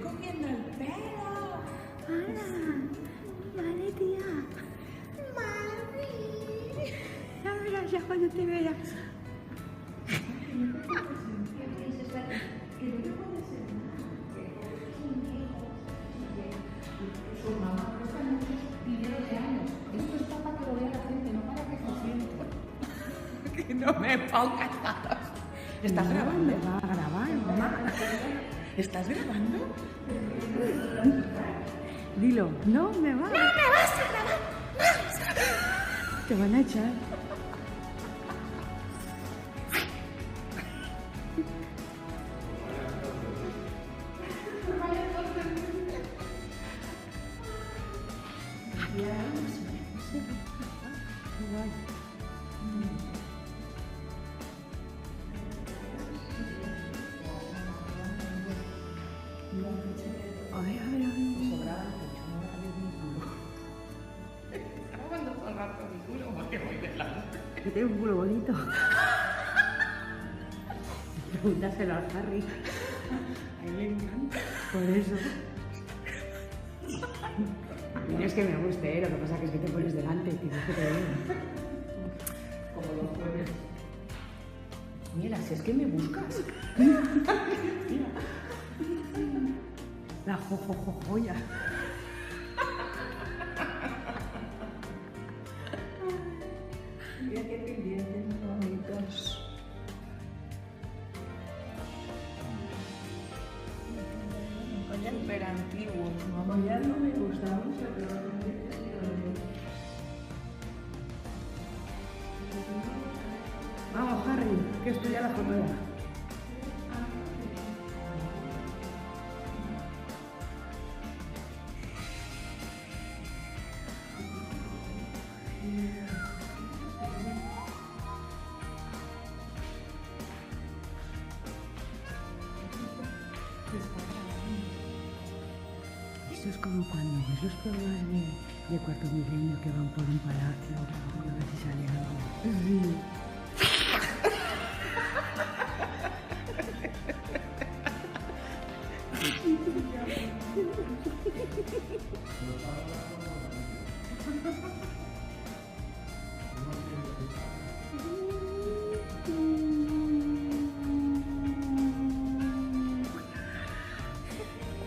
cogiendo el pelo. ¡Hala! Vale, tía. Mami. Ya verás ya cuando te veas. Su mamá cuesta muchos dinero de años. Esto es para que lo vea la gente, no para que se siente. Que no me pongas caras. ¿Estás grabando? Me va a grabar, mamá. ¿Estás grabando? Dilo. No, me va. ¡No me vas a grabar! Te van a echar. A ver. Sobraba el pecho, no era mi culo. Estaba grabando todo el rato mi culo porque voy delante. Que tengo un culo bonito. Pregúntaselo al Harry. A él le encanta. Por eso. No es que me guste, lo que pasa es que te pones delante y tienes que te digo. Como los jueves. Mira, si es que me buscas. La jojojoya. Mira qué pendientes bonitos. Súper antiguos, ¿no? Ya no me gusta mucho, pero vamos, Harry, que estoy a la comida. Esto es como cuando ves los programas de Cuarto Milenio que van por un palacio a ver si sale algo.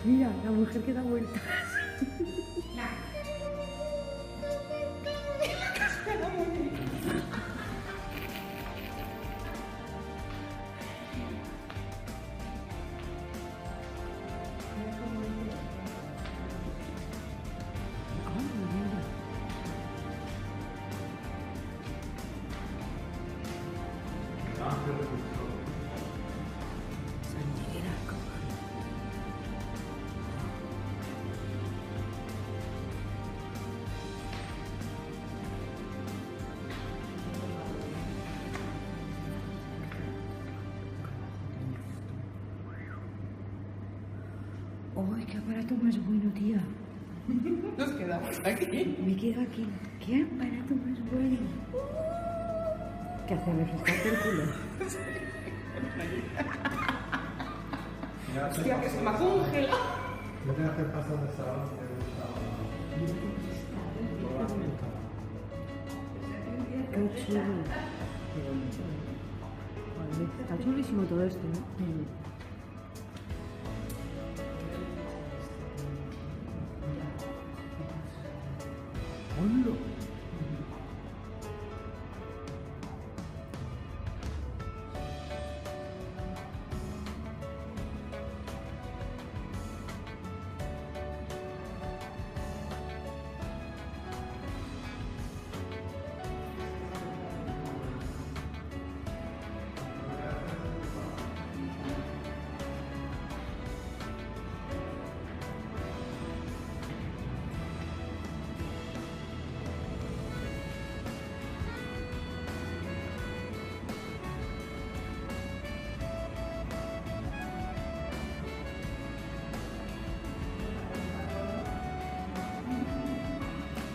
Mira, la mujer que da vueltas. ¡Uy, qué aparato más bueno, tía! Nos quedamos aquí. Me quedo aquí. ¡Qué aparato más bueno! ¿Qué hace? ¿Refrescarte el culo? Hostia, que se me congela. No te hace paso de sábado si te gusta. ¡Qué chulo! Joder, está chulísimo todo esto, ¿no? ¡Hola!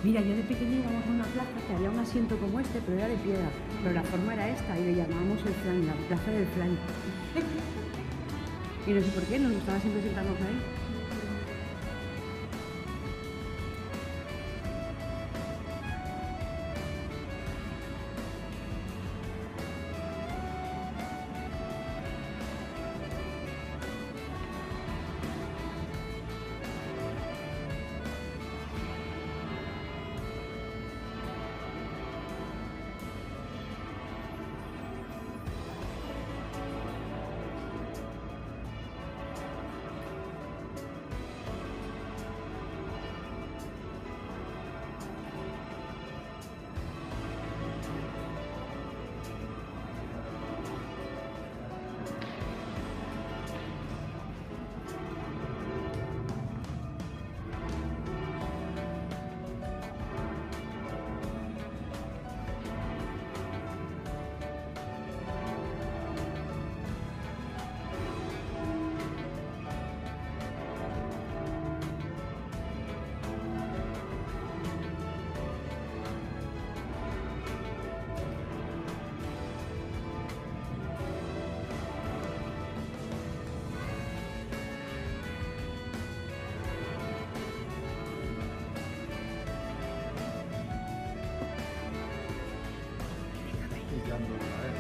Mira, yo de pequeña íbamos a una plaza que había un asiento como este, pero era de piedra. Pero la forma era esta y le llamábamos el flan, la plaza del flan. Y no sé por qué, nos gustaba siempre sentarnos ahí. chillando otra vez.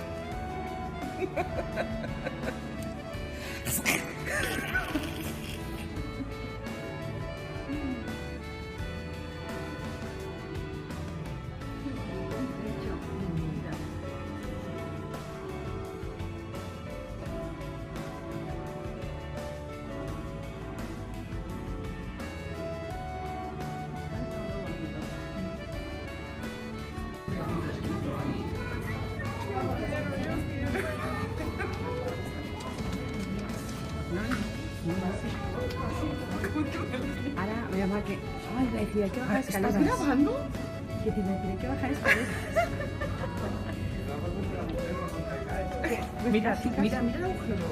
Ahora me llama que... Ay, me decía que bajar escaleras. ¿Estás grabando? Que te decía que bajar escaleras. Mira, mira, mira el agujero.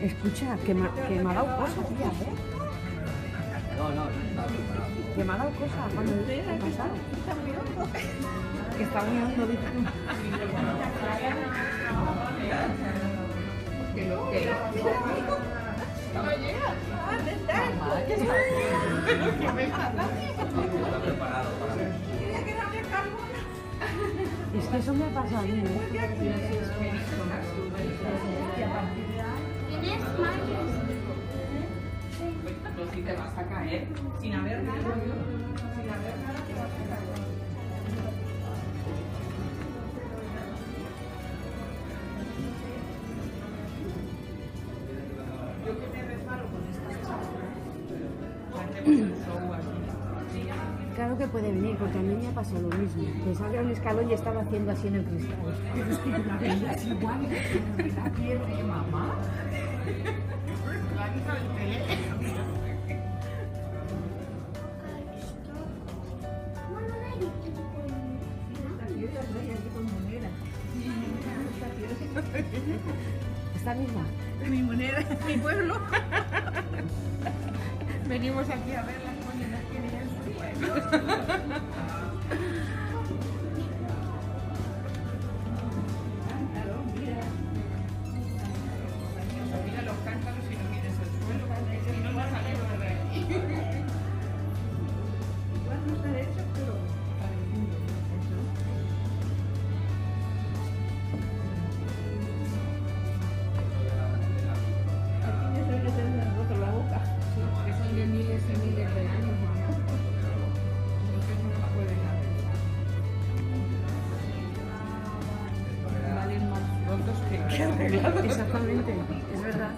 Escucha, que me ha dado cosas, tía, ¿eh? Que me ha dado cosas cuando he pasado. Que está mirando, dice. Es que eso me ha pasado a mí, ¿eh? ¿Tienes más? Pero si te vas a caer, sin haber nada, te vas a caer. Yo que me resbalo con estas cosas, hacemos un show aquí. Claro que puede venir, porque a mí me ha pasado lo mismo. Pensaba que era un escalón y estaba haciendo así en el cristal. Pero es que la veías igual, la piel de mamá. La hizo el teléfono. Bueno, no hay tipo Esta misma. Mi moneda, mi pueblo. Venimos aquí a ver las monedas que vienen en su pueblo. Mira los cántaros y no mires el suelo, si no vas a ver de aquí. Igual no está hecho, pero parecido. Que son de miles y miles de años, mamá. Entonces no pueden haber. Valen más rotos que arreglados. Exactamente, es verdad.